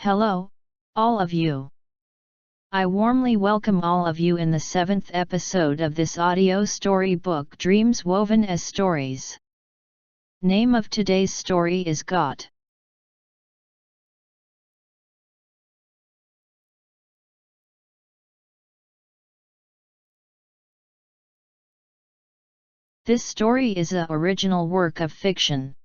Hello, all of you. I warmly welcome all of you in the 7th episode of this audio storybook Dreams Woven as Stories. Name of today's story is Ghat. This story is a original work of fiction.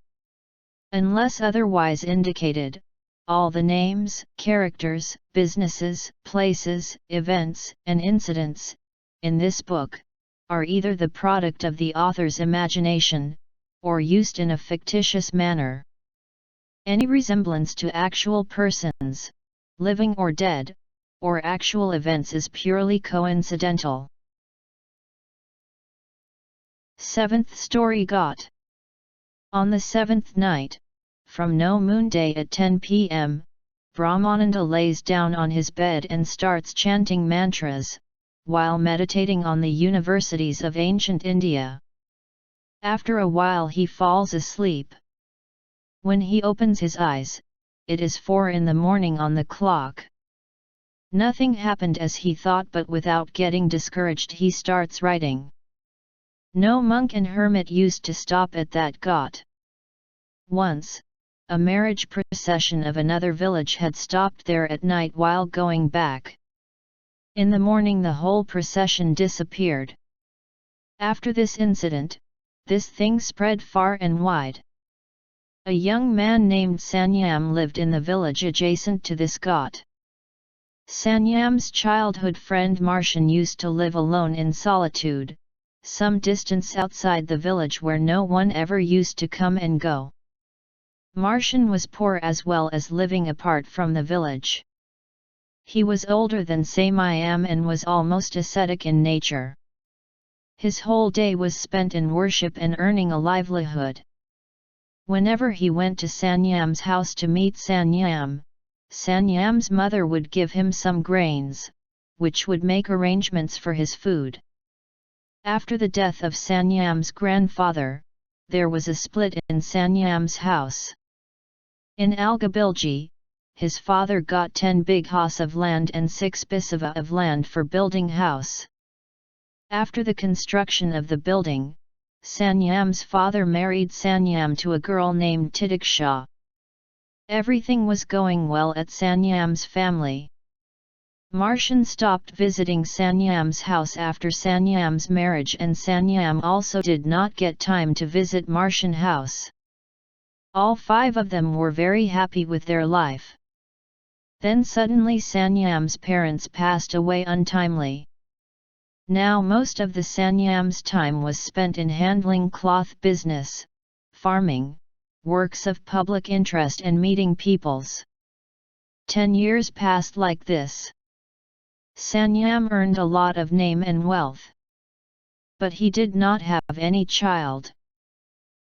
Unless otherwise indicated, all the names, characters, businesses, places, events, and incidents in this book are either the product of the author's imagination or used in a fictitious manner. Any resemblance to actual persons, living or dead, or actual events is purely coincidental. 7th story Ghat. On the 7th night, from no moon day at 10 p.m., Brahmananda lays down on his bed and starts chanting mantras, while meditating on the universities of ancient India. After a while he falls asleep. When he opens his eyes, it is 4 in the morning on the clock. Nothing happened as he thought, but without getting discouraged he starts writing. No monk and hermit used to stop at that ghat. Once, a marriage procession of another village had stopped there at night while going back. In the morning the whole procession disappeared. After this incident, this thing spread far and wide. A young man named Sanyam lived in the village adjacent to this ghat. Sanyam's childhood friend Marshan used to live alone in solitude, some distance outside the village where no one ever used to come and go. Marshan was poor as well as living apart from the village. He was older than Sanyam and was almost ascetic in nature. His whole day was spent in worship and earning a livelihood. Whenever he went to Sanyam's house to meet Sanyam, Sanyam's mother would give him some grains, which would make arrangements for his food. After the death of Sanyam's grandfather, there was a split in Sanyam's house. In Algabilgi, his father got 10 big has of land and 6 bisava of land for building house. After the construction of the building, Sanyam's father married Sanyam to a girl named Ichchha. Everything was going well at Sanyam's family. Marshan stopped visiting Sanyam's house after Sanyam's marriage, and Sanyam also did not get time to visit Marshan's house. All 5 of them were very happy with their life. Then suddenly Sanyam's parents passed away untimely. Now most of the Sanyam's time was spent in handling cloth business, farming, works of public interest and meeting peoples. 10 years passed like this. Sanyam earned a lot of name and wealth. But he did not have any child.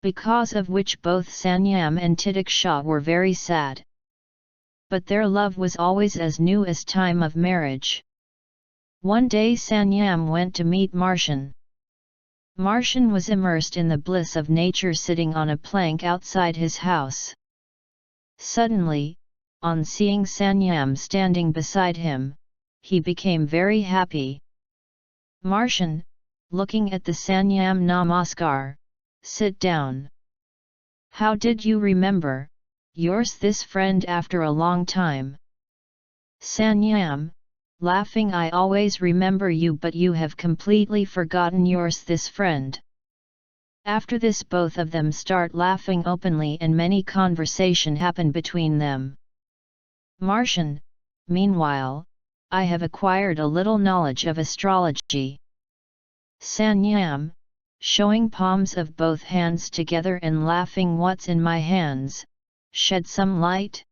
Because of which both Sanyam and Ichchha were very sad. But their love was always as new as time of marriage. One day Sanyam went to meet Marshan. Marshan was immersed in the bliss of nature sitting on a plank outside his house. Suddenly, on seeing Sanyam standing beside him, he became very happy. Marshan, looking at the Sanyam, namaskar, sit down. How did you remember yours this friend after a long time? Sanyam, laughing, I always remember you, but you have completely forgotten yours this friend. After this both of them start laughing openly and many conversation happen between them. Marshan, meanwhile, I have acquired a little knowledge of astrology. Sanyam, showing palms of both hands together and laughing, what's in my hands? Shed some light?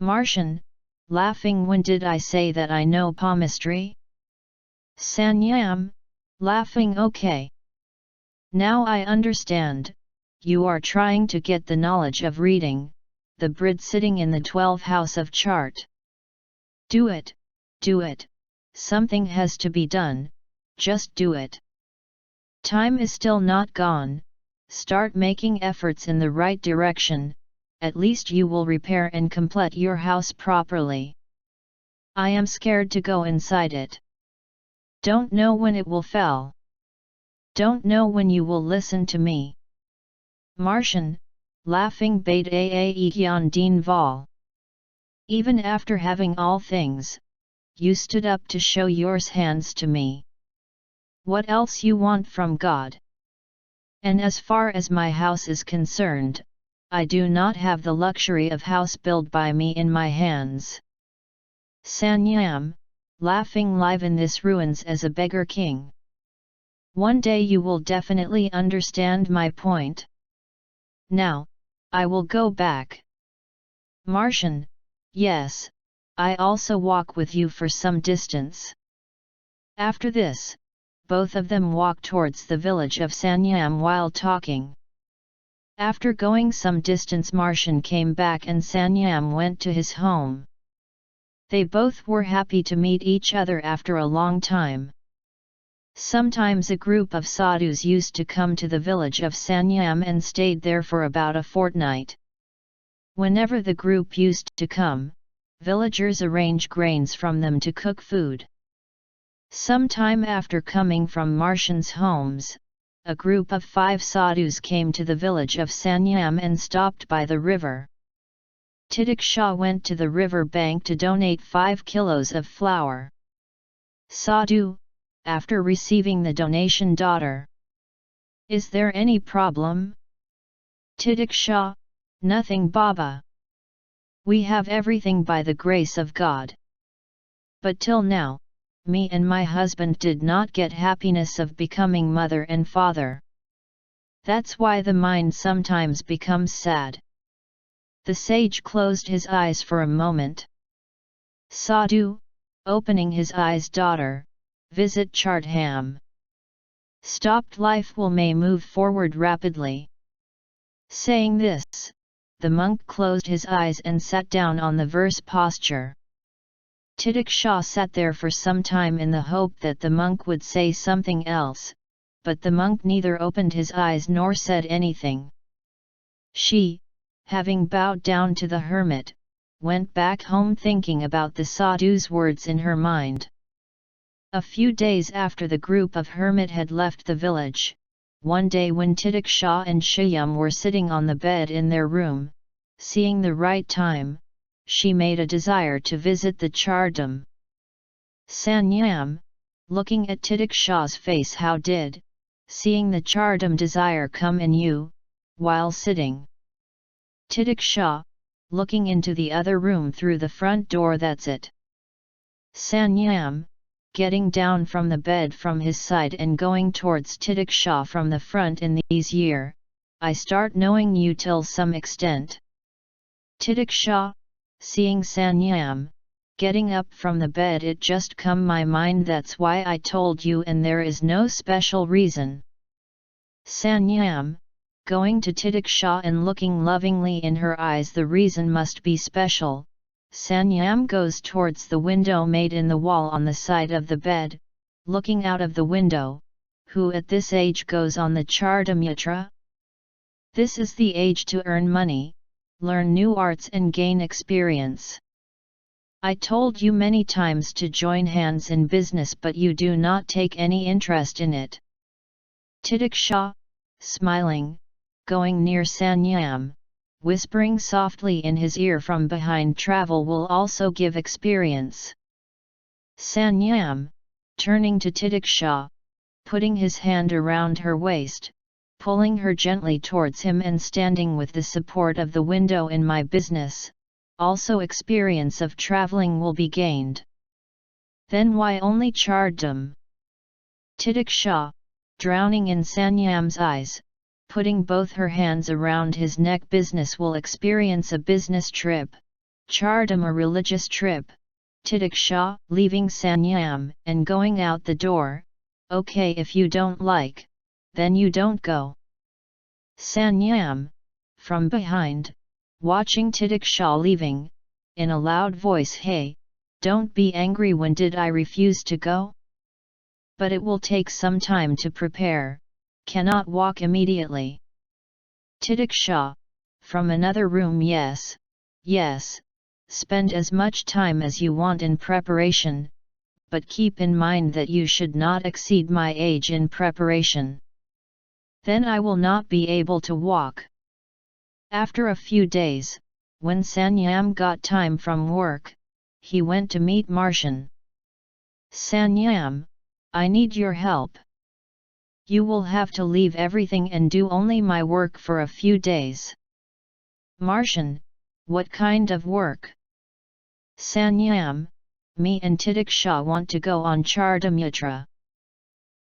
Marshan, laughing, when did I say that I know palmistry? Sanyam, laughing, okay. Now I understand, you are trying to get the knowledge of reading, the Brid sitting in the 12th house of chart. Do it, something has to be done, just do it. Time is still not gone, start making efforts in the right direction, at least you will repair and complete your house properly. I am scared to go inside it. Don't know when it will fall. Don't know when you will listen to me. Martian, laughing bade Ichchha din val. Even after having all things, you stood up to show yours hands to me. What else you want from God? And as far as my house is concerned, I do not have the luxury of house built by me in my hands. Sanyam, laughing live in this ruins as a beggar king. One day you will definitely understand my point. Now, I will go back. Martian, yes, I also walk with you for some distance. After this, both of them walked towards the village of Sanyam while talking. After going some distance, Martian came back and Sanyam went to his home. They both were happy to meet each other after a long time. Sometimes a group of sadhus used to come to the village of Sanyam and stayed there for about a fortnight. Whenever the group used to come, villagers arrange grains from them to cook food. Some time after coming from Martian's homes, a group of 5 sadhus came to the village of Sanyam and stopped by the river. Ichchha went to the river bank to donate 5 kilos of flour. Sadhu, after receiving the donation, daughter. Is there any problem? Ichchha, nothing Baba. We have everything by the grace of God. But till now, me and my husband did not get happiness of becoming mother and father. That's why the mind sometimes becomes sad. The sage closed his eyes for a moment. Sadhu, opening his eyes, daughter, visit Chardham. Stopped life may move forward rapidly. Saying this, the monk closed his eyes and sat down on the verse posture. Ichchha sat there for some time in the hope that the monk would say something else, but the monk neither opened his eyes nor said anything. She, having bowed down to the hermit, went back home thinking about the sadhu's words in her mind. A few days after the group of hermit had left the village, one day when Ichchha and Shyam were sitting on the bed in their room, seeing the right time, she made a desire to visit the Chardham. Sanyam, looking at Ichcha's face, how did, seeing the Chardham desire come in you, while sitting? Ichchha, looking into the other room through the front door, that's it. Sanyam, getting down from the bed from his side and going towards Ichchha from the front. In these year, I start knowing you till some extent. Ichchha, seeing Sanyam, getting up from the bed, it just come my mind, that's why I told you, and there is no special reason. Sanyam, going to Ichchha and looking lovingly in her eyes, the reason must be special. Sanyam goes towards the window made in the wall on the side of the bed, looking out of the window. Who at this age goes on the Chardham Yatra? This is the age to earn money, learn new arts and gain experience. I told you many times to join hands in business, but you do not take any interest in it. Ichchha, smiling, going near Sanyam, whispering softly in his ear from behind, travel will also give experience. Sanyam, turning to Ichchha, putting his hand around her waist, pulling her gently towards him and standing with the support of the window. In my business, also experience of traveling will be gained. Then why only Chardham? Ichchha, drowning in Sanyam's eyes, putting both her hands around his neck. Business will experience a business trip, Chardham a religious trip. Ichchha, leaving Sanyam and going out the door. Okay, if you don't like, then you don't go. Sanyam, from behind, watching Ichchha leaving, in a loud voice, hey, don't be angry, when did I refuse to go? But it will take some time to prepare, cannot walk immediately. Ichchha, from another room. Yes, yes, spend as much time as you want in preparation, but keep in mind that you should not exceed my age in preparation. Then I will not be able to walk. After a few days, when Sanyam got time from work, he went to meet Martian. Sanyam, I need your help. You will have to leave everything and do only my work for a few days. Martian, what kind of work? Sanyam, me and Ichchha want to go on Chardamutra.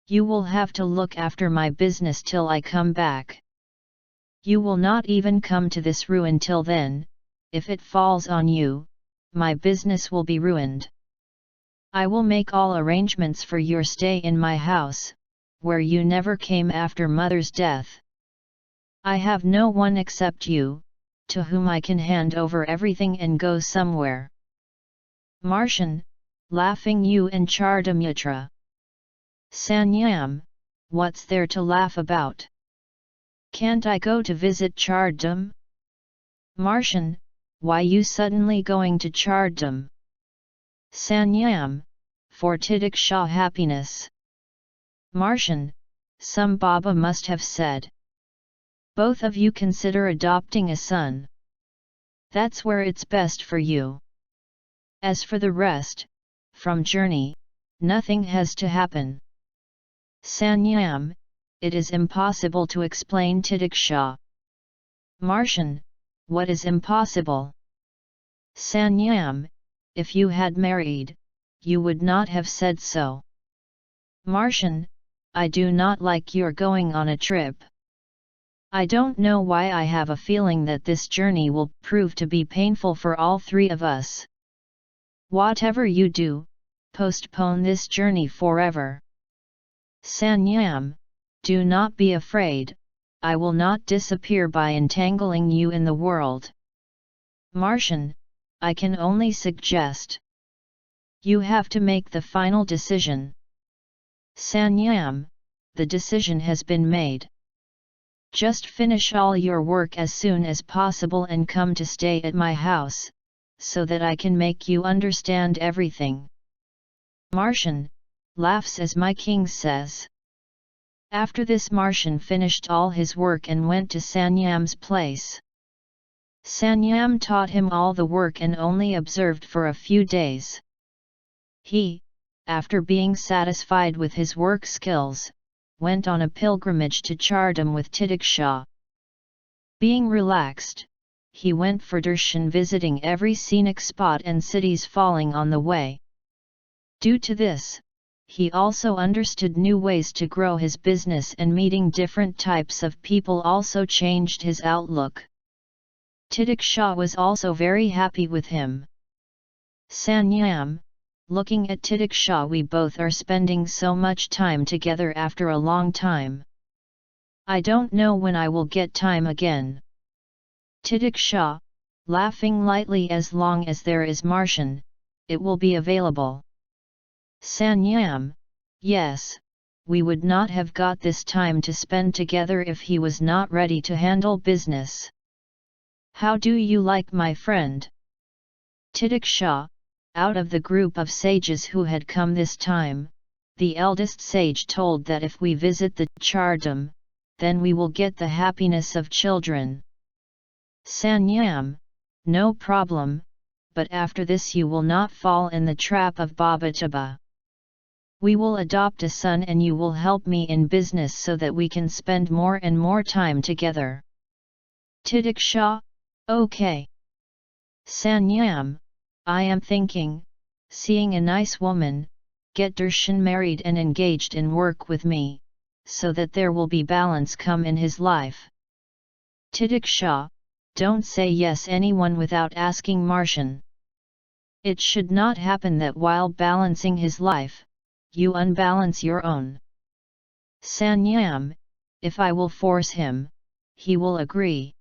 You will have to look after my business till I come back. You will not even come to this ruin till then. If it falls on you, my business will be ruined. I will make all arrangements for your stay in my house, where you never came after mother's death. I have no one except you, to whom I can hand over everything and go somewhere. Martian, laughing, you and Chardamutra. Sanyam, what's there to laugh about? Can't I go to visit Chardam? Martian, why you suddenly going to Chardam? Sanyam, for Ichchha happiness. Martian, some Baba must have said. Both of you consider adopting a son. That's where it's best for you. As for the rest, from journey, nothing has to happen. Sanyam, it is impossible to explain Ichchha. Martian, what is impossible? Sanyam, if you had married, you would not have said so. Martian, I do not like your going on a trip. I don't know why I have a feeling that this journey will prove to be painful for all three of us. Whatever you do, postpone this journey forever. Sanyam, do not be afraid, I will not disappear by entangling you in the world. Martian, I can only suggest. You have to make the final decision. Sanyam, the decision has been made. Just finish all your work as soon as possible and come to stay at my house, so that I can make you understand everything. Martian, laughs as my king says. After this, Martian finished all his work and went to Sanyam's place. Sanyam taught him all the work and only observed for a few days. He, after being satisfied with his work skills, went on a pilgrimage to Chardam with Ichchha. Being relaxed, he went for darshan, visiting every scenic spot and cities falling on the way. Due to this, he also understood new ways to grow his business, and meeting different types of people also changed his outlook. Ichchha was also very happy with him. Sanyam, looking at Ichchha, we both are spending so much time together after a long time. I don't know when I will get time again. Ichchha, laughing lightly, as long as there is Martian, it will be available. Sanyam, yes, we would not have got this time to spend together if he was not ready to handle business. How do you like my friend? Ichchha, out of the group of sages who had come this time, the eldest sage told that if we visit the Chardam, then we will get the happiness of children. Sanyam, no problem, but after this you will not fall in the trap of Babataba. We will adopt a son and you will help me in business so that we can spend more and more time together. Ichchha, okay. Sanyam, I am thinking, seeing a nice woman, get darshan, married and engaged in work with me, so that there will be balance come in his life. Ichchha, don't say yes anyone without asking Martian. It should not happen that while balancing his life, you unbalance your own. Sanyam, if I will force him, he will agree.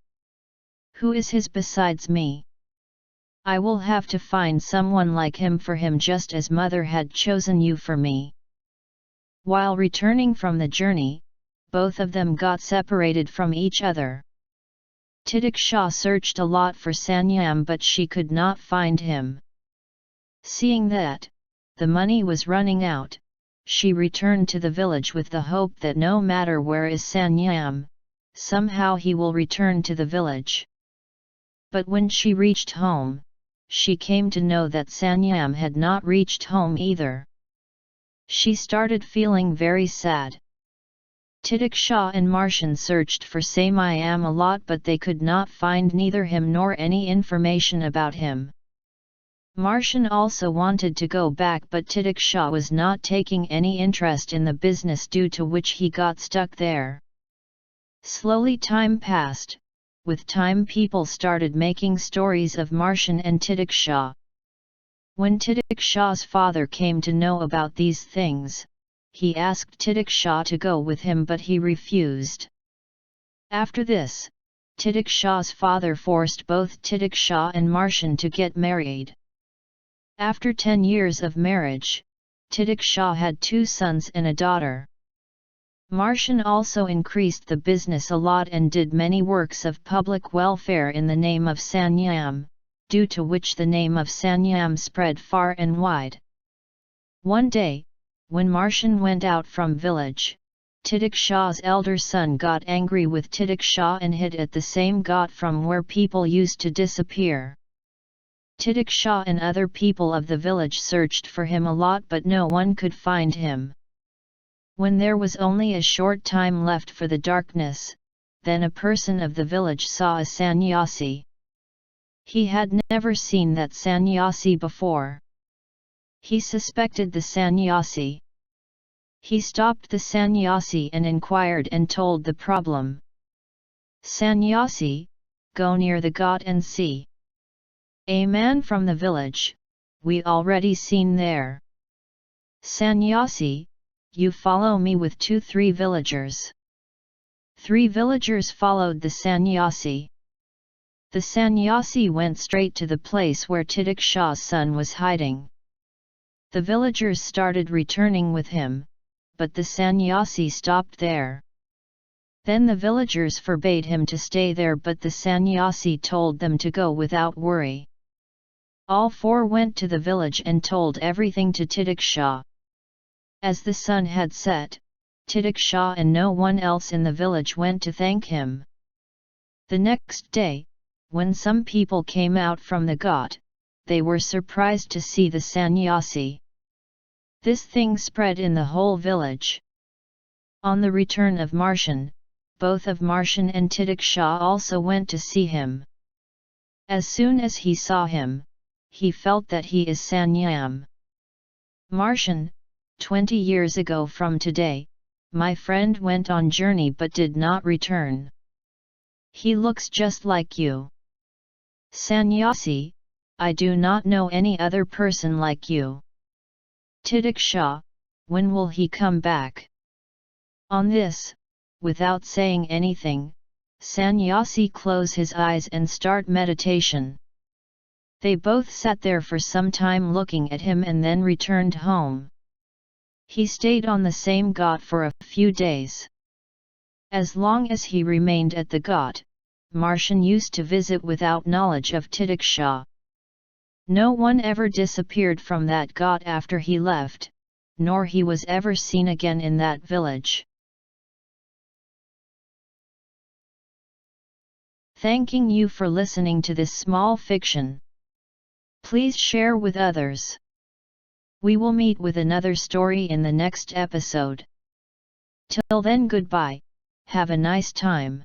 Who is his besides me? I will have to find someone like him for him, just as mother had chosen you for me. While returning from the journey, both of them got separated from each other. Ichchha searched a lot for Sanyam but she could not find him. Seeing that the money was running out, she returned to the village with the hope that no matter where is Sanyam, somehow he will return to the village. But when she reached home, she came to know that Sanyam had not reached home either. She started feeling very sad. Ichchha and Martian searched for Sanyam a lot but they could not find neither him nor any information about him. Martian also wanted to go back but Ichchha was not taking any interest in the business due to which he got stuck there. Slowly time passed. With time people started making stories of Martian and Ichchha. When Ichcha's father came to know about these things, he asked Ichchha to go with him but he refused. After this, Ichcha's father forced both Ichchha and Martian to get married. After 10 years of marriage, Ichchha had 2 sons and a daughter. Martian also increased the business a lot and did many works of public welfare in the name of Sanyam, due to which the name of Sanyam spread far and wide. One day, when Martian went out from village, Ichcha's elder son got angry with Ichchha and hid at the same Ghat from where people used to disappear. Ichchha and other people of the village searched for him a lot but no one could find him. When there was only a short time left for the darkness, then a person of the village saw a sannyasi. He had never seen that sannyasi before. He suspected the sannyasi. He stopped the sannyasi and inquired and told the problem. "Sannyasi, go near the Ghat and see. A man from the village, we already seen there. Sannyasi, you follow me with 2-3 villagers." 3 villagers followed the sannyasi. The sannyasi went straight to the place where Ichcha's son was hiding. The villagers started returning with him, but the sannyasi stopped there. Then the villagers forbade him to stay there but the sannyasi told them to go without worry. All 4 went to the village and told everything to Ichchha. As the sun had set, Ichchha and no one else in the village went to thank him. The next day, when some people came out from the Ghat, they were surprised to see the sannyasi. This thing spread in the whole village. On the return of Martian, both of Martian and Ichchha also went to see him. As soon as he saw him, he felt that he is Sanyam. "Martian, 20 years ago from today, my friend went on journey but did not return. He looks just like you. Sannyasi, I do not know any other person like you. Ichchha, when will he come back?" On this, without saying anything, sannyasi close his eyes and start meditation. They both sat there for some time looking at him and then returned home. He stayed on the same Ghat for a few days. As long as he remained at the Ghat, Martian used to visit without knowledge of Ichchha. No one ever disappeared from that Ghat after he left, nor he was ever seen again in that village. Thanking you for listening to this small fiction. Please share with others. We will meet with another story in the next episode. Till then, goodbye, have a nice time.